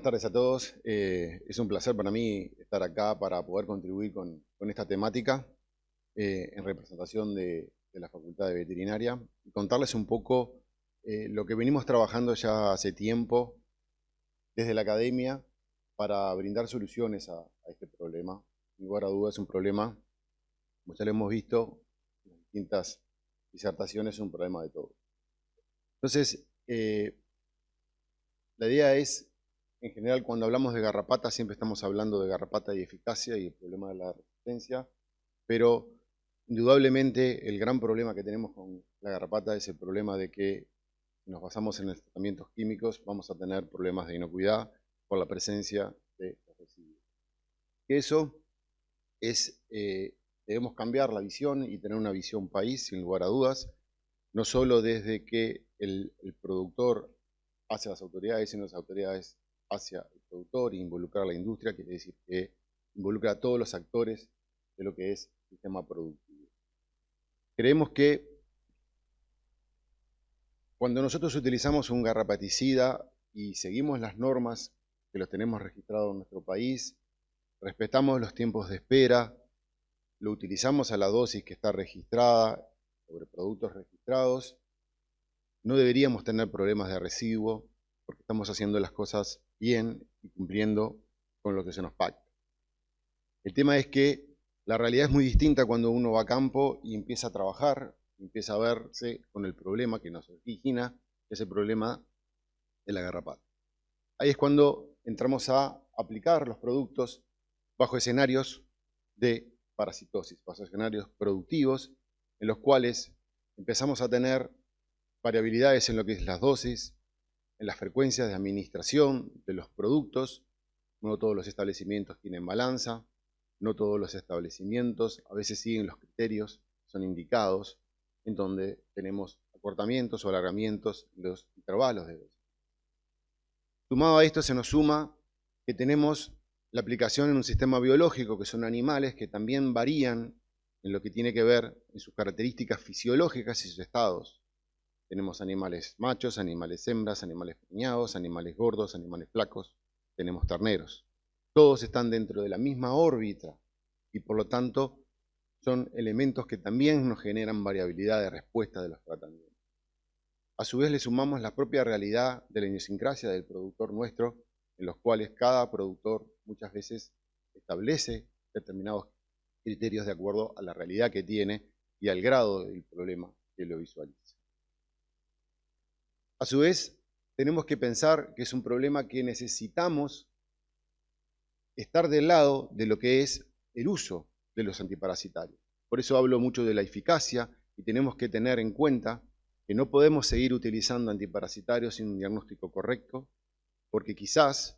tardes a todos. Es un placer para mí estar acá para poder contribuir con esta temática en representación de la Facultad de Veterinaria y contarles un poco lo que venimos trabajando ya hace tiempo desde la academia para brindar soluciones a este problema. Sin lugar a dudas es un problema, como ya lo hemos visto en las distintas disertaciones, es un problema de todos. Entonces, la idea es, en general, cuando hablamos de garrapata, siempre estamos hablando de garrapata y eficacia y el problema de la resistencia, pero indudablemente el gran problema que tenemos con la garrapata es el problema de que si nos basamos en los tratamientos químicos, vamos a tener problemas de inocuidad por la presencia de los residuos. Eso es, debemos cambiar la visión y tener una visión país, sin lugar a dudas, no solo desde que el productor hacia las autoridades, sino las autoridades hacia el productor e involucrar a la industria, quiere decir que involucra a todos los actores de lo que es el sistema productivo. Creemos que cuando nosotros utilizamos un garrapaticida y seguimos las normas que los tenemos registrados en nuestro país, respetamos los tiempos de espera, lo utilizamos a la dosis que está registrada sobre productos registrados, no deberíamos tener problemas de residuo porque estamos haciendo las cosas bien y cumpliendo con lo que se nos pacta. El tema es que la realidad es muy distinta cuando uno va a campo y empieza a trabajar, empieza a verse con el problema que nos origina, que es el problema de la garrapata. Ahí es cuando entramos a aplicar los productos bajo escenarios de parasitosis, bajo escenarios productivos, en los cuales empezamos a tener variabilidades en lo que es las dosis, en las frecuencias de administración de los productos. No todos los establecimientos tienen balanza, no todos los establecimientos a veces siguen los criterios, son indicados, en donde tenemos acortamientos o alargamientos de los intervalos de dosis. Sumado a esto se nos suma que tenemos la aplicación en un sistema biológico, que son animales que también varían en lo que tiene que ver en sus características fisiológicas y sus estados. Tenemos animales machos, animales hembras, animales preñados, animales gordos, animales flacos, tenemos terneros. Todos están dentro de la misma órbita y por lo tanto son elementos que también nos generan variabilidad de respuesta de los tratamientos. A su vez le sumamos la propia realidad de la idiosincrasia del productor nuestro, en los cuales cada productor muchas veces establece determinados criterios de acuerdo a la realidad que tiene y al grado del problema que lo visualiza. A su vez, tenemos que pensar que es un problema que necesitamos estar del lado de lo que es el uso de los antiparasitarios. Por eso hablo mucho de la eficacia y tenemos que tener en cuenta que no podemos seguir utilizando antiparasitarios sin un diagnóstico correcto, porque quizás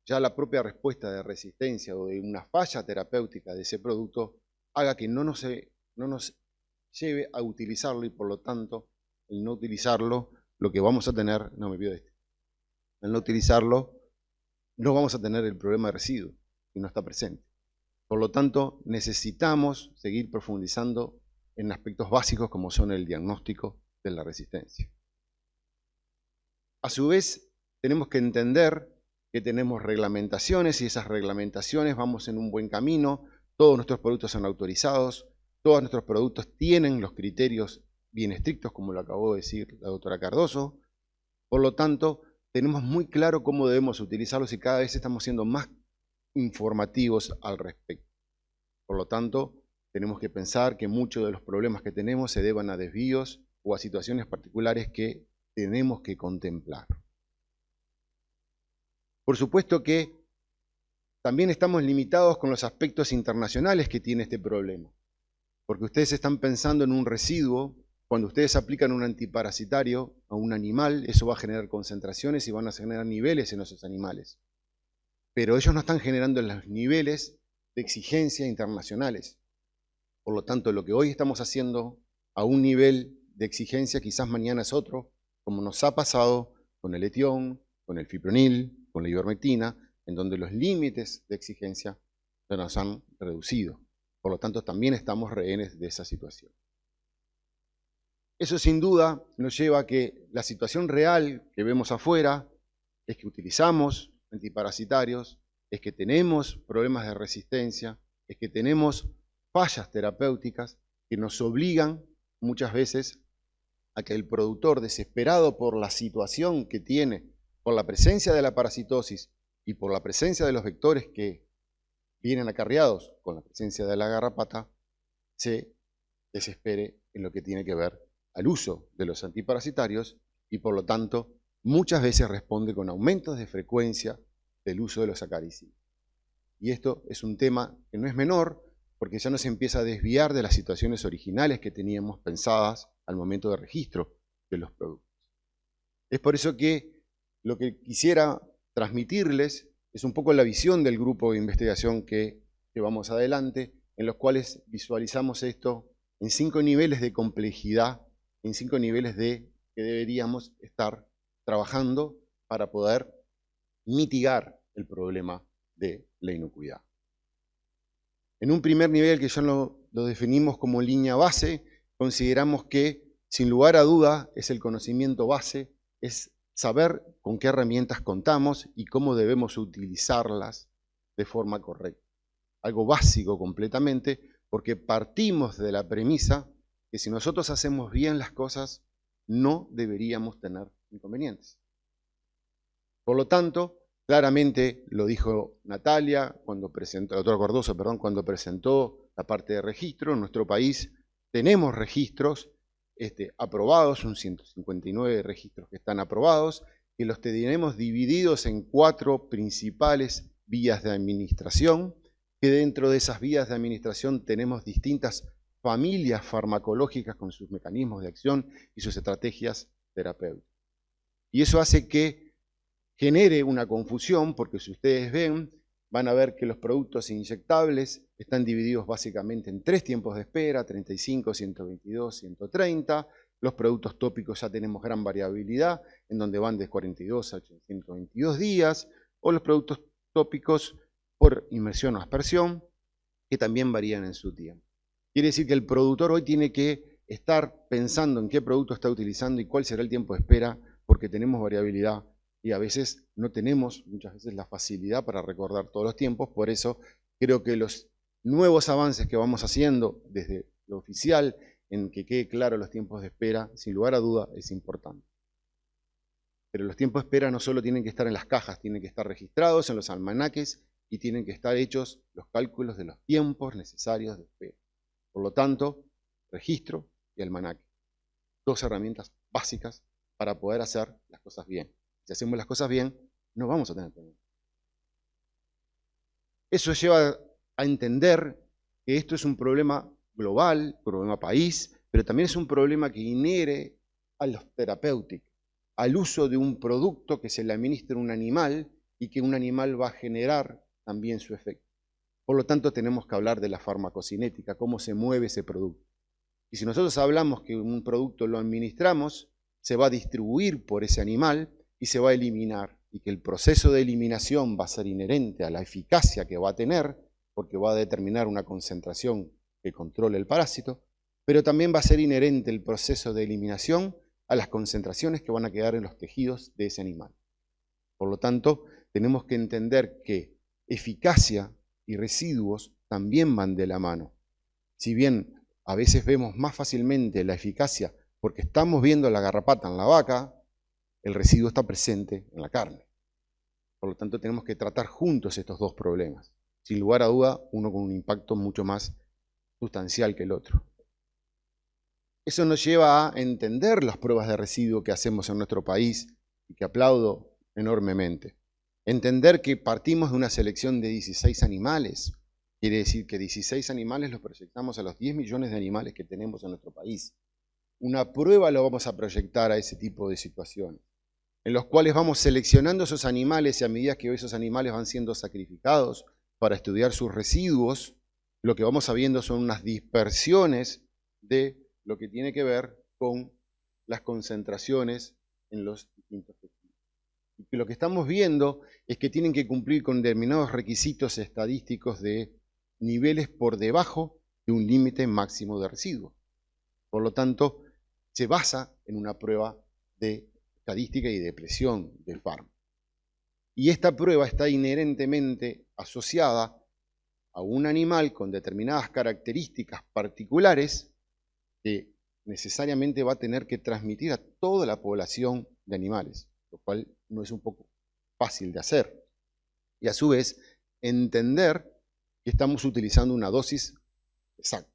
ya la propia respuesta de resistencia o de una falla terapéutica de ese producto haga que no nos lleve a utilizarlo y por lo tanto, el no utilizarlo, lo que vamos a tener, al no utilizarlo, no vamos a tener el problema de residuo y no está presente. Por lo tanto, necesitamos seguir profundizando en aspectos básicos como son el diagnóstico de la resistencia. A su vez, tenemos que entender que tenemos reglamentaciones y esas reglamentaciones vamos en un buen camino, todos nuestros productos son autorizados, todos nuestros productos tienen los criterios bien estrictos, como lo acabó de decir la doctora Cardoso. Por lo tanto, tenemos muy claro cómo debemos utilizarlos y cada vez estamos siendo más informativos al respecto. Por lo tanto, tenemos que pensar que muchos de los problemas que tenemos se deban a desvíos o a situaciones particulares que tenemos que contemplar. Por supuesto que también estamos limitados con los aspectos internacionales que tiene este problema, porque ustedes están pensando en un residuo. Cuando ustedes aplican un antiparasitario a un animal, eso va a generar concentraciones y van a generar niveles en esos animales. Pero ellos no están generando los niveles de exigencia internacionales. Por lo tanto, lo que hoy estamos haciendo a un nivel de exigencia, quizás mañana es otro, como nos ha pasado con el etión, con el fipronil, con la ivermectina, en donde los límites de exigencia se nos han reducido. Por lo tanto, también estamos rehenes de esa situación. Eso sin duda nos lleva a que la situación real que vemos afuera es que utilizamos antiparasitarios, es que tenemos problemas de resistencia, es que tenemos fallas terapéuticas que nos obligan muchas veces a que el productor, desesperado por la situación que tiene, por la presencia de la parasitosis y por la presencia de los vectores que vienen acarreados con la presencia de la garrapata, se desespere en lo que tiene que ver al uso de los antiparasitarios y por lo tanto muchas veces responde con aumentos de frecuencia del uso de los acaricidas. Y esto es un tema que no es menor porque ya nos empieza a desviar de las situaciones originales que teníamos pensadas al momento de registro de los productos. Es por eso que lo que quisiera transmitirles es un poco la visión del grupo de investigación que llevamos adelante, en los cuales visualizamos esto en 5 niveles de complejidad, en 5 niveles de que deberíamos estar trabajando para poder mitigar el problema de la inocuidad. En un primer nivel, que ya lo definimos como línea base, consideramos que, sin lugar a duda, es el conocimiento base, es saber con qué herramientas contamos y cómo debemos utilizarlas de forma correcta. Algo básico completamente, porque partimos de la premisa que si nosotros hacemos bien las cosas, no deberíamos tener inconvenientes. Por lo tanto, claramente lo dijo Natalia, la doctora Cardoso, cuando presentó la parte de registro. En nuestro país tenemos registros aprobados, son 159 registros que están aprobados, que los tenemos divididos en 4 principales vías de administración, que dentro de esas vías de administración tenemos distintas familias farmacológicas con sus mecanismos de acción y sus estrategias terapéuticas. Y eso hace que genere una confusión, porque si ustedes ven, van a ver que los productos inyectables están divididos básicamente en 3 tiempos de espera, 35, 122, 130. Los productos tópicos ya tenemos gran variabilidad, en donde van de 42 a 122 días, o los productos tópicos por inmersión o aspersión, que también varían en su tiempo. Quiere decir que el productor hoy tiene que estar pensando en qué producto está utilizando y cuál será el tiempo de espera, porque tenemos variabilidad y a veces no tenemos muchas veces la facilidad para recordar todos los tiempos. Por eso creo que los nuevos avances que vamos haciendo desde lo oficial, en que quede claro los tiempos de espera, sin lugar a duda es importante. Pero los tiempos de espera no solo tienen que estar en las cajas, tienen que estar registrados en los almanaques y tienen que estar hechos los cálculos de los tiempos necesarios de espera. Por lo tanto, registro y almanaque. 2 herramientas básicas para poder hacer las cosas bien. Si hacemos las cosas bien, no vamos a tener problemas. Eso lleva a entender que esto es un problema global, problema país, pero también es un problema que inhiere a los terapéuticos, al uso de un producto que se le administra a un animal y que un animal va a generar también su efecto. Por lo tanto, tenemos que hablar de la farmacocinética, cómo se mueve ese producto. Y si nosotros hablamos que un producto lo administramos, se va a distribuir por ese animal y se va a eliminar, y que el proceso de eliminación va a ser inherente a la eficacia que va a tener, porque va a determinar una concentración que controle el parásito, pero también va a ser inherente el proceso de eliminación a las concentraciones que van a quedar en los tejidos de ese animal. Por lo tanto, tenemos que entender que eficacia y residuos también van de la mano. Si bien a veces vemos más fácilmente la eficacia porque estamos viendo la garrapata en la vaca, el residuo está presente en la carne. Por lo tanto, tenemos que tratar juntos estos 2 problemas. Sin lugar a duda, uno con un impacto mucho más sustancial que el otro. Eso nos lleva a entender las pruebas de residuo que hacemos en nuestro país y que aplaudo enormemente. Entender que partimos de una selección de 16 animales. Quiere decir que 16 animales los proyectamos a los 10 millones de animales que tenemos en nuestro país. Una prueba lo vamos a proyectar a ese tipo de situaciones, en los cuales vamos seleccionando esos animales y a medida que esos animales van siendo sacrificados para estudiar sus residuos, lo que vamos sabiendo son unas dispersiones de lo que tiene que ver con las concentraciones en los distintos tejidos. Y lo que estamos viendo es que tienen que cumplir con determinados requisitos estadísticos de niveles por debajo de un límite máximo de residuos. Por lo tanto, se basa en una prueba de estadística y de presión del fármaco. Y esta prueba está inherentemente asociada a un animal con determinadas características particulares que necesariamente va a tener que transmitir a toda la población de animales, lo cual no es un poco fácil de hacer. Y a su vez, entender que estamos utilizando una dosis exacta.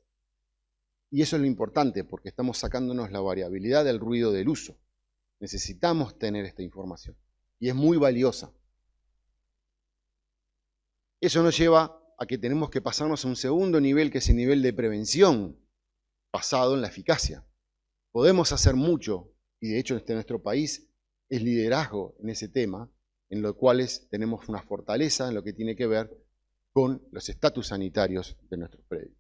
Y eso es lo importante, porque estamos sacándonos la variabilidad del ruido del uso. Necesitamos tener esta información. Y es muy valiosa. Eso nos lleva a que tenemos que pasarnos a un segundo nivel, que es el nivel de prevención, basado en la eficacia. Podemos hacer mucho, y de hecho en nuestro país es liderazgo en ese tema, en lo cual tenemos una fortaleza en lo que tiene que ver con los estatus sanitarios de nuestros predios,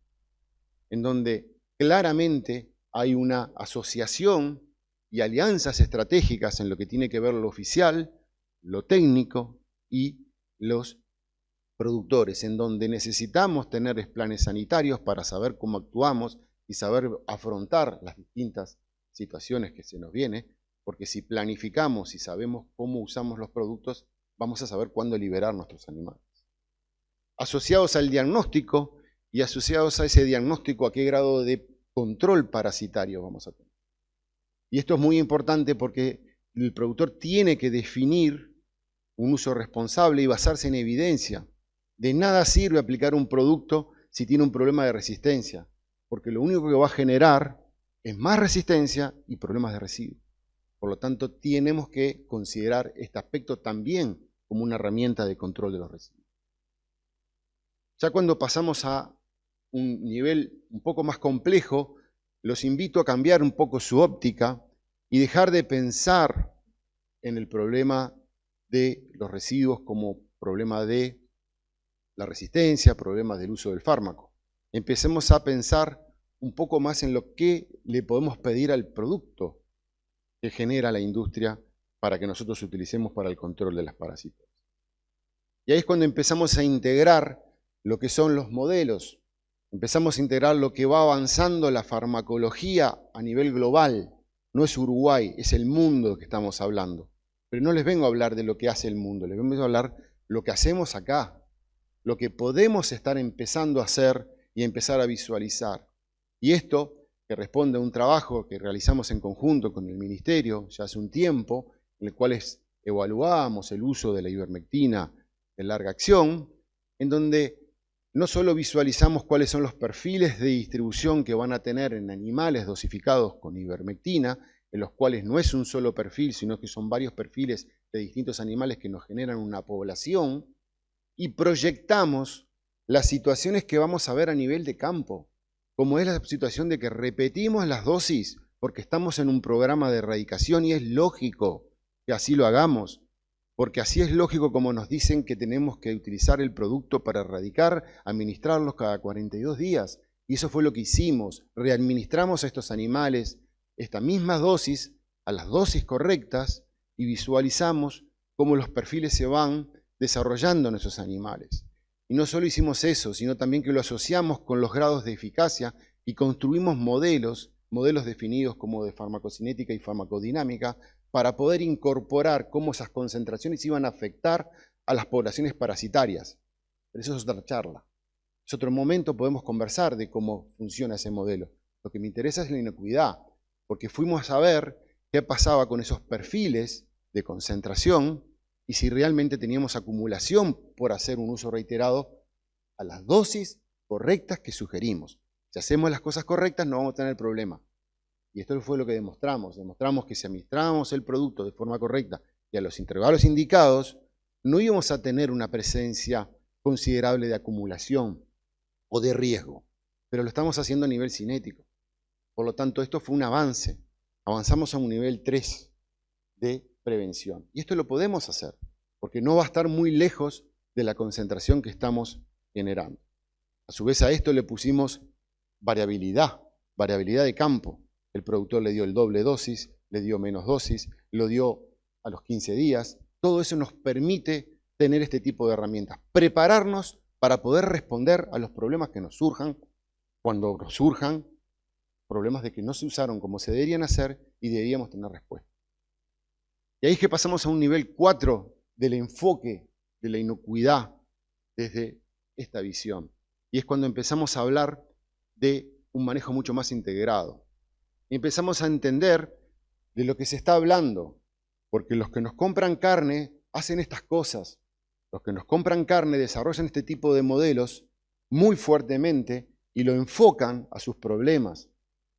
en donde claramente hay una asociación y alianzas estratégicas en lo que tiene que ver lo oficial, lo técnico y los productores, en donde necesitamos tener planes sanitarios para saber cómo actuamos y saber afrontar las distintas situaciones que se nos vienen, porque si planificamos y sabemos cómo usamos los productos, vamos a saber cuándo liberar nuestros animales. Asociados al diagnóstico y asociados a ese diagnóstico, a qué grado de control parasitario vamos a tener. Y esto es muy importante porque el productor tiene que definir un uso responsable y basarse en evidencia. De nada sirve aplicar un producto si tiene un problema de resistencia, porque lo único que va a generar es más resistencia y problemas de residuo. Por lo tanto, tenemos que considerar este aspecto también como una herramienta de control de los residuos. Ya cuando pasamos a un nivel un poco más complejo, los invito a cambiar un poco su óptica y dejar de pensar en el problema de los residuos como problema de la resistencia, problemas del uso del fármaco. Empecemos a pensar un poco más en lo que le podemos pedir al producto que genera la industria para que nosotros utilicemos para el control de las parásitos. Y ahí es cuando empezamos a integrar lo que son los modelos. Empezamos a integrar lo que va avanzando la farmacología a nivel global. No es Uruguay, es el mundo que estamos hablando. Pero no les vengo a hablar de lo que hace el mundo, les vengo a hablar de lo que hacemos acá, lo que podemos estar empezando a hacer y empezar a visualizar. Y esto, que responde a un trabajo que realizamos en conjunto con el Ministerio ya hace un tiempo, en el cual evaluamos el uso de la ivermectina de larga acción, en donde no solo visualizamos cuáles son los perfiles de distribución que van a tener en animales dosificados con ivermectina, en los cuales no es un solo perfil, sino que son varios perfiles de distintos animales que nos generan una población, y proyectamos las situaciones que vamos a ver a nivel de campo, como es la situación de que repetimos las dosis porque estamos en un programa de erradicación y es lógico que así lo hagamos, porque así es lógico como nos dicen que tenemos que utilizar el producto para erradicar, administrarlos cada 42 días. Y eso fue lo que hicimos, readministramos a estos animales esta misma dosis, a las dosis correctas, y visualizamos cómo los perfiles se van desarrollando en esos animales. Y no solo hicimos eso, sino también que lo asociamos con los grados de eficacia y construimos modelos definidos como de farmacocinética y farmacodinámica, para poder incorporar cómo esas concentraciones iban a afectar a las poblaciones parasitarias. Pero eso es otra charla. Es otro momento, podemos conversar de cómo funciona ese modelo. Lo que me interesa es la inocuidad, porque fuimos a ver qué pasaba con esos perfiles de concentración y si realmente teníamos acumulación por hacer un uso reiterado a las dosis correctas que sugerimos. Si hacemos las cosas correctas no vamos a tener problema. Y esto fue lo que demostramos. Demostramos que si administrábamos el producto de forma correcta y a los intervalos indicados, no íbamos a tener una presencia considerable de acumulación o de riesgo. Pero lo estamos haciendo a nivel cinético. Por lo tanto, esto fue un avance. Avanzamos a un nivel 3 de prevención. Y esto lo podemos hacer, porque no va a estar muy lejos de la concentración que estamos generando. A su vez a esto le pusimos variabilidad de campo. El productor le dio el doble dosis, le dio menos dosis, lo dio a los 15 días. Todo eso nos permite tener este tipo de herramientas. Prepararnos para poder responder a los problemas que nos surjan, cuando nos surjan problemas de que no se usaron como se deberían hacer y deberíamos tener respuesta. Y ahí es que pasamos a un nivel 4 del enfoque de la inocuidad desde esta visión. Y es cuando empezamos a hablar de un manejo mucho más integrado. Y empezamos a entender de lo que se está hablando, porque los que nos compran carne hacen estas cosas. Los que nos compran carne desarrollan este tipo de modelos muy fuertemente y lo enfocan a sus problemas,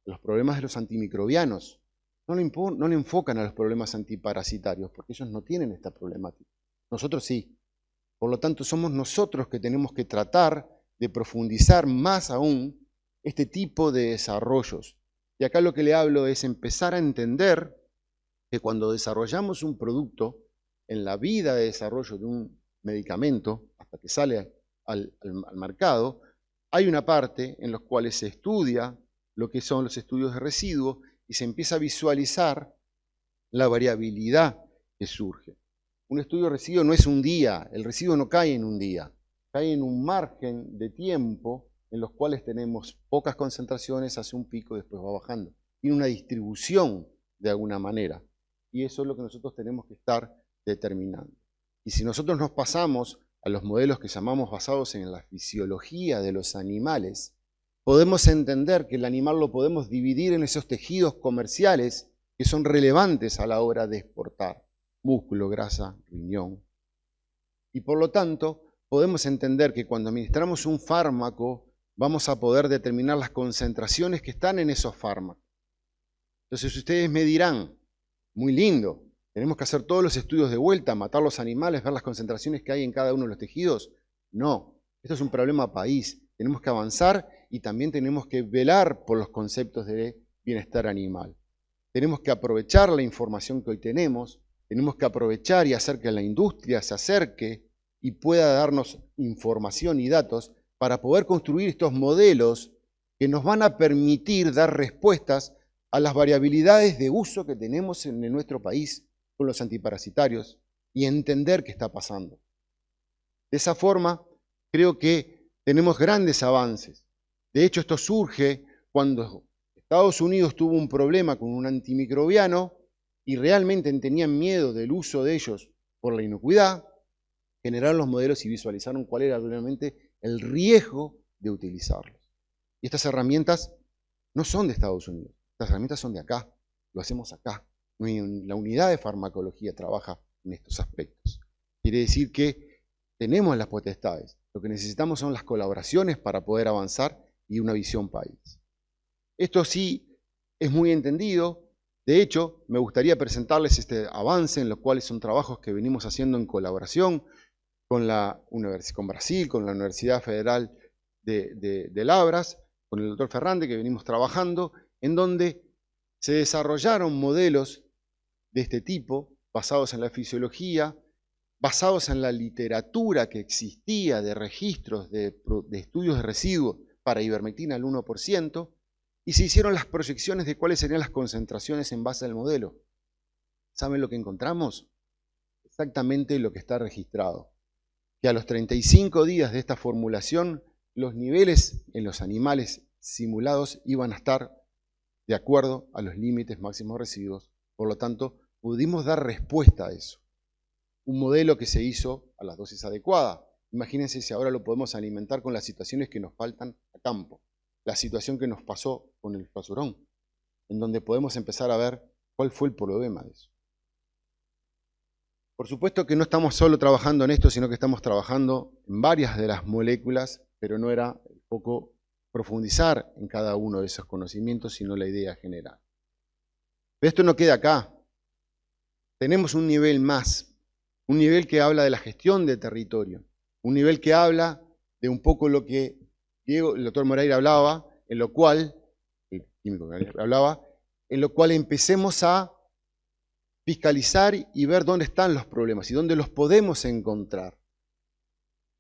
a los problemas de los antimicrobianos. No le enfocan a los problemas antiparasitarios, porque ellos no tienen esta problemática. Nosotros sí. Por lo tanto, somos nosotros que tenemos que tratar de profundizar más aún este tipo de desarrollos. Y acá lo que le hablo es empezar a entender que cuando desarrollamos un producto, en la vida de desarrollo de un medicamento, hasta que sale al mercado, hay una parte en la cual se estudia lo que son los estudios de residuos y se empieza a visualizar la variabilidad que surge. Un estudio de residuo no es un día, el residuo no cae en un día, cae en un margen de tiempo en los cuales tenemos pocas concentraciones, hace un pico y después va bajando. Tiene una distribución de alguna manera y eso es lo que nosotros tenemos que estar determinando. Y si nosotros nos pasamos a los modelos que llamamos basados en la fisiología de los animales, podemos entender que el animal lo podemos dividir en esos tejidos comerciales que son relevantes a la hora de exportar. Músculo, grasa, riñón. Y por lo tanto, podemos entender que cuando administramos un fármaco, vamos a poder determinar las concentraciones que están en esos fármacos. Entonces ustedes me dirán, muy lindo, tenemos que hacer todos los estudios de vuelta, matar los animales, ver las concentraciones que hay en cada uno de los tejidos. No, esto es un problema país. Tenemos que avanzar y también tenemos que velar por los conceptos de bienestar animal. Tenemos que aprovechar la información que hoy tenemos que aprovechar y hacer que la industria se acerque y pueda darnos información y datos para poder construir estos modelos que nos van a permitir dar respuestas a las variabilidades de uso que tenemos en nuestro país con los antiparasitarios y entender qué está pasando. De esa forma, creo que tenemos grandes avances. De hecho, esto surge cuando Estados Unidos tuvo un problema con un antimicrobiano y realmente tenían miedo del uso de ellos por la inocuidad, generaron los modelos y visualizaron cuál era realmente el riesgo de utilizarlos. Y estas herramientas no son de Estados Unidos, estas herramientas son de acá, lo hacemos acá. La unidad de farmacología trabaja en estos aspectos. Quiere decir que tenemos las potestades, lo que necesitamos son las colaboraciones para poder avanzar y una visión país. Esto sí es muy entendido. De hecho, me gustaría presentarles este avance en los cuales son trabajos que venimos haciendo en colaboración con Brasil, con la Universidad Federal de Labras, con el doctor Ferrante, que venimos trabajando, en donde se desarrollaron modelos de este tipo, basados en la fisiología, basados en la literatura que existía de registros de estudios de residuos para ivermectina al 1%, y se hicieron las proyecciones de cuáles serían las concentraciones en base al modelo. ¿Saben lo que encontramos? Exactamente lo que está registrado. Que a los 35 días de esta formulación, los niveles en los animales simulados iban a estar de acuerdo a los límites máximos residuos. Por lo tanto, pudimos dar respuesta a eso. Un modelo que se hizo a las dosis adecuadas. Imagínense si ahora lo podemos alimentar con las situaciones que nos faltan a campo. La situación que nos pasó con el flasurón, en donde podemos empezar a ver cuál fue el problema de eso. Por supuesto que no estamos solo trabajando en esto, sino que estamos trabajando en varias de las moléculas, pero no era un poco profundizar en cada uno de esos conocimientos, sino la idea general. Pero esto no queda acá. Tenemos un nivel más, un nivel que habla de la gestión de territorio, un nivel que habla de un poco lo que el doctor Moreira hablaba, en lo cual empecemos a fiscalizar y ver dónde están los problemas y dónde los podemos encontrar.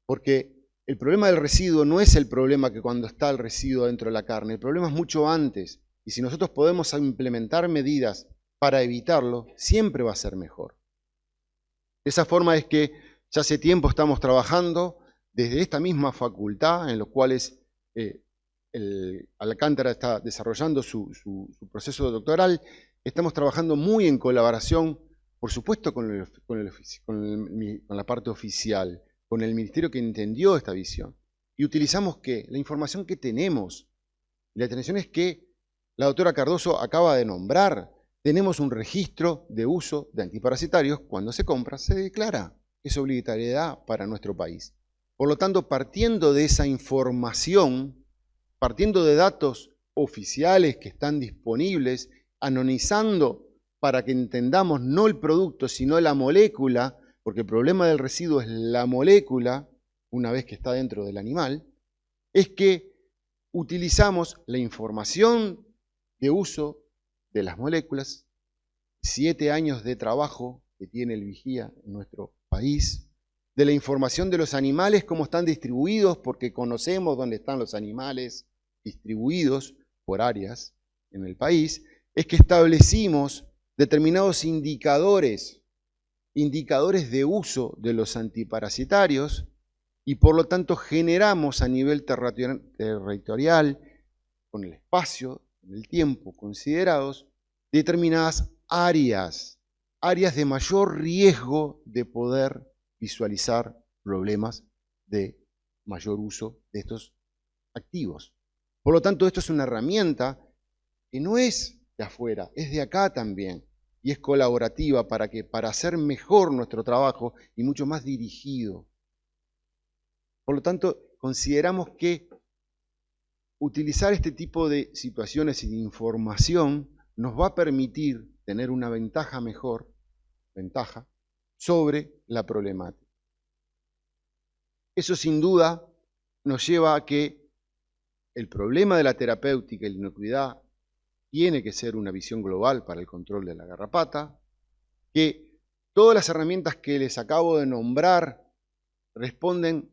Porque el problema del residuo no es el problema que cuando está el residuo dentro de la carne, el problema es mucho antes. Y si nosotros podemos implementar medidas para evitarlo, siempre va a ser mejor. De esa forma es que ya hace tiempo estamos trabajando desde esta misma facultad, en los cuales Alcántara está desarrollando su proceso doctoral. Estamos trabajando muy en colaboración por supuesto con la parte oficial, con el ministerio que entendió esta visión. Y utilizamos ¿qué? La información que tenemos. Y la atención es que la doctora Cardoso acaba de nombrar. Tenemos un registro de uso de antiparasitarios. Cuando se compra, se declara. Es obligatoriedad para nuestro país. Por lo tanto, partiendo de esa información, partiendo de datos oficiales que están disponibles, anonizando para que entendamos no el producto, sino la molécula, porque el problema del residuo es la molécula, una vez que está dentro del animal, es que utilizamos la información de uso de las moléculas, 7 años de trabajo que tiene el vigía en nuestro país, de la información de los animales, cómo están distribuidos, porque conocemos dónde están los animales distribuidos por áreas en el país, es que establecimos determinados indicadores de uso de los antiparasitarios y por lo tanto generamos a nivel territorial, con el espacio, con el tiempo considerados, determinadas áreas de mayor riesgo de poder visualizar problemas de mayor uso de estos activos. Por lo tanto, esto es una herramienta que no es de afuera, es de acá también, y es colaborativa para hacer mejor nuestro trabajo y mucho más dirigido. Por lo tanto, consideramos que utilizar este tipo de situaciones y de información nos va a permitir tener una ventaja sobre la problemática. Eso sin duda nos lleva a que el problema de la terapéutica y la inocuidad tiene que ser una visión global para el control de la garrapata, que todas las herramientas que les acabo de nombrar responden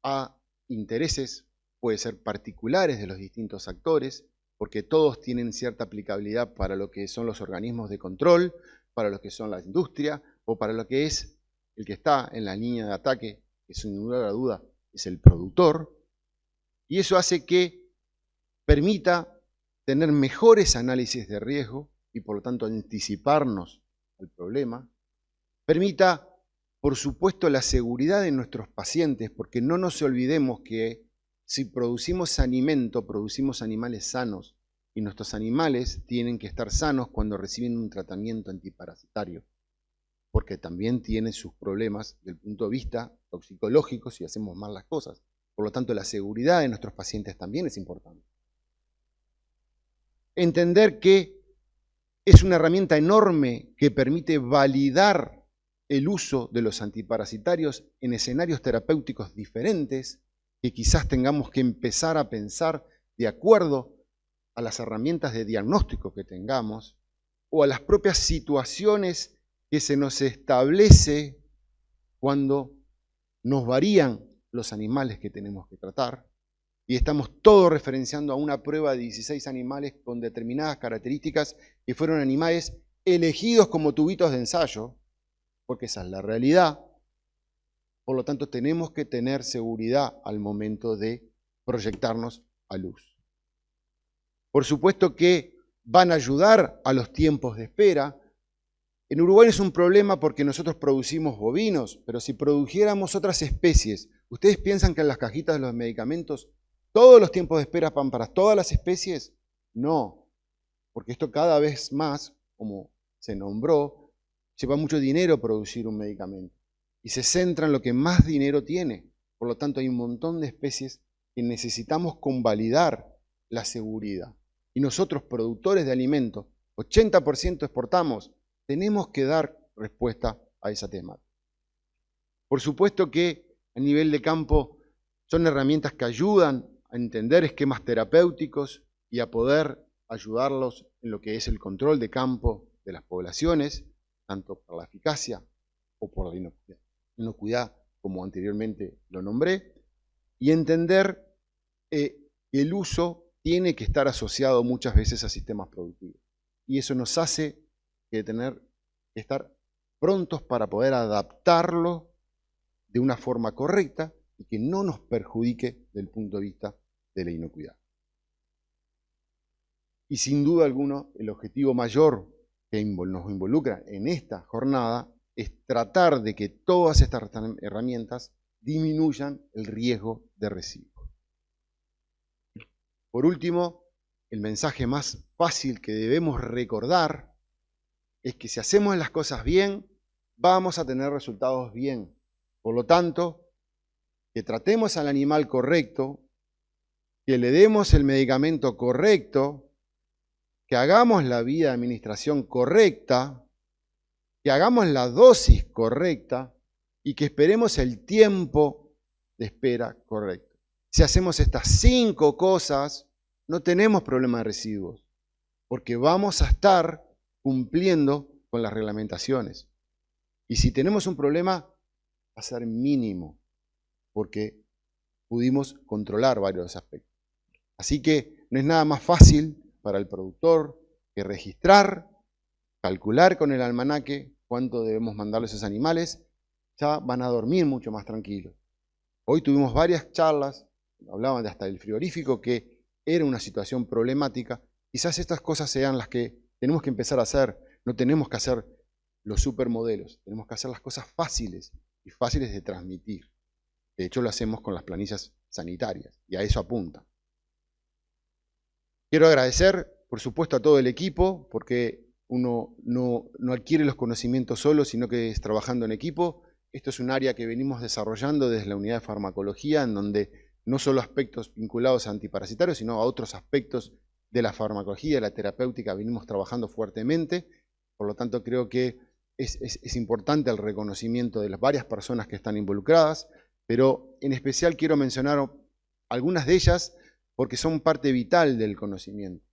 a intereses, puede ser particulares de los distintos actores, porque todos tienen cierta aplicabilidad para lo que son los organismos de control, para lo que son la industria, o para lo que es el que está en la línea de ataque, que sin ninguna duda es el productor, y eso hace que permita tener mejores análisis de riesgo y por lo tanto anticiparnos al problema, permita, por supuesto, la seguridad de nuestros pacientes, porque no nos olvidemos que si producimos alimento, producimos animales sanos, y nuestros animales tienen que estar sanos cuando reciben un tratamiento antiparasitario, porque también tienen sus problemas desde el punto de vista toxicológico si hacemos mal las cosas. Por lo tanto, la seguridad de nuestros pacientes también es importante. Entender que es una herramienta enorme que permite validar el uso de los antiparasitarios en escenarios terapéuticos diferentes, que quizás tengamos que empezar a pensar de acuerdo a las herramientas de diagnóstico que tengamos o a las propias situaciones que se nos establece cuando nos varían los animales que tenemos que tratar y estamos todos referenciando a una prueba de 16 animales con determinadas características que fueron animales elegidos como tubitos de ensayo, porque esa es la realidad. Por lo tanto, tenemos que tener seguridad al momento de proyectarnos a luz. Por supuesto que van a ayudar a los tiempos de espera. En Uruguay es un problema porque nosotros producimos bovinos, pero si produjéramos otras especies, ¿ustedes piensan que en las cajitas de los medicamentos todos los tiempos de espera van para todas las especies? No, porque esto cada vez más, como se nombró, lleva mucho dinero producir un medicamento y se centra en lo que más dinero tiene. Por lo tanto, hay un montón de especies que necesitamos convalidar la seguridad. Y nosotros, productores de alimentos, 80% exportamos, tenemos que dar respuesta a esa temática. Por supuesto que a nivel de campo son herramientas que ayudan a entender esquemas terapéuticos y a poder ayudarlos en lo que es el control de campo de las poblaciones, tanto por la eficacia o por la inocuidad, como anteriormente lo nombré, y entender que el uso tiene que estar asociado muchas veces a sistemas productivos. Y eso nos hace que tener que estar prontos para poder adaptarlo de una forma correcta y que no nos perjudique desde el punto de vista de la inocuidad. Y sin duda alguna, el objetivo mayor que nos involucra en esta jornada es tratar de que todas estas herramientas disminuyan el riesgo de residuos. Por último, el mensaje más fácil que debemos recordar es que si hacemos las cosas bien, vamos a tener resultados bien. Por lo tanto, que tratemos al animal correcto, que le demos el medicamento correcto, que hagamos la vía de administración correcta, que hagamos la dosis correcta y que esperemos el tiempo de espera correcto. Si hacemos estas 5 cosas, no tenemos problema de residuos, porque vamos a estar cumpliendo con las reglamentaciones. Y si tenemos un problema, va a ser mínimo, porque pudimos controlar varios aspectos. Así que no es nada más fácil para el productor que registrar, calcular con el almanaque cuánto debemos mandarle a esos animales, ya van a dormir mucho más tranquilos. Hoy tuvimos varias charlas, hablaban de hasta el frigorífico, que era una situación problemática. Quizás estas cosas sean las que tenemos que empezar a hacer. No tenemos que hacer los supermodelos, tenemos que hacer las cosas fáciles y fáciles de transmitir. De hecho, lo hacemos con las planillas sanitarias y a eso apunta. Quiero agradecer, por supuesto, a todo el equipo, porque uno no adquiere los conocimientos solo, sino que es trabajando en equipo. Esto es un área que venimos desarrollando desde la unidad de farmacología, en donde no solo aspectos vinculados a antiparasitarios, sino a otros aspectos de la farmacología, de la terapéutica, venimos trabajando fuertemente. Por lo tanto, creo que es importante el reconocimiento de las varias personas que están involucradas, pero en especial quiero mencionar algunas de ellas porque son parte vital del conocimiento.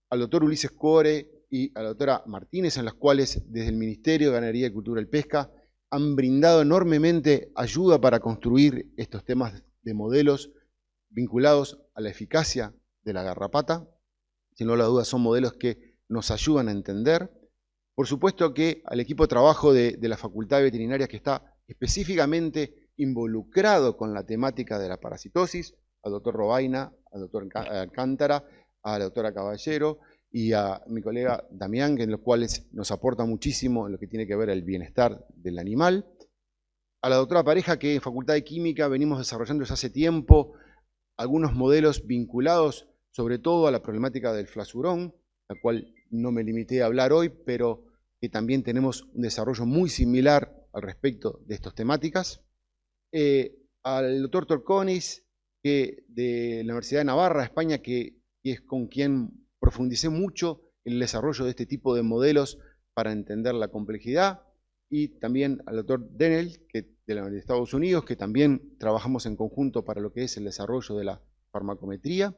Al doctor Ulises Cuore y a la doctora Martínez, en las cuales desde el Ministerio de Ganadería, Agricultura y Pesca han brindado enormemente ayuda para construir estos temas de modelos vinculados a la eficacia de la garrapata. Sin lugar a dudas son modelos que nos ayudan a entender. Por supuesto que al equipo de trabajo de la Facultad de Veterinaria, que está específicamente involucrado con la temática de la parasitosis, al doctor Robaina, al doctor Alcántara, a la doctora Caballero y a mi colega Damián, en los cuales nos aporta muchísimo en lo que tiene que ver el bienestar del animal. A la doctora Pareja, que en Facultad de Química venimos desarrollando desde hace tiempo algunos modelos vinculados sobre todo a la problemática del flasurón, la cual no me limité a hablar hoy, pero que también tenemos un desarrollo muy similar al respecto de estas temáticas. Al doctor Torconis, que de la Universidad de Navarra, España, que es con quien profundicé mucho en el desarrollo de este tipo de modelos para entender la complejidad, y también al doctor Denel, que de la Universidad de Estados Unidos, que también trabajamos en conjunto para lo que es el desarrollo de la farmacometría,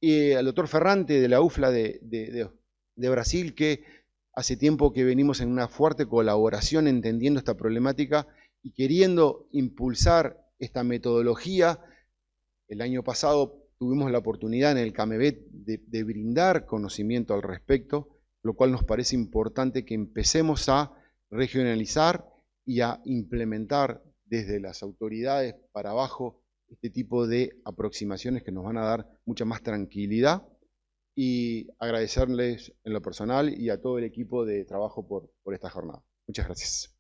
y al doctor Ferrante de la UFLA de Brasil, que hace tiempo que venimos en una fuerte colaboración entendiendo esta problemática y queriendo impulsar esta metodología. El año pasado tuvimos la oportunidad en el CAMEVET de brindar conocimiento al respecto, lo cual nos parece importante que empecemos a regionalizar y a implementar desde las autoridades para abajo este tipo de aproximaciones que nos van a dar mucha más tranquilidad, y agradecerles en lo personal y a todo el equipo de trabajo por esta jornada. Muchas gracias.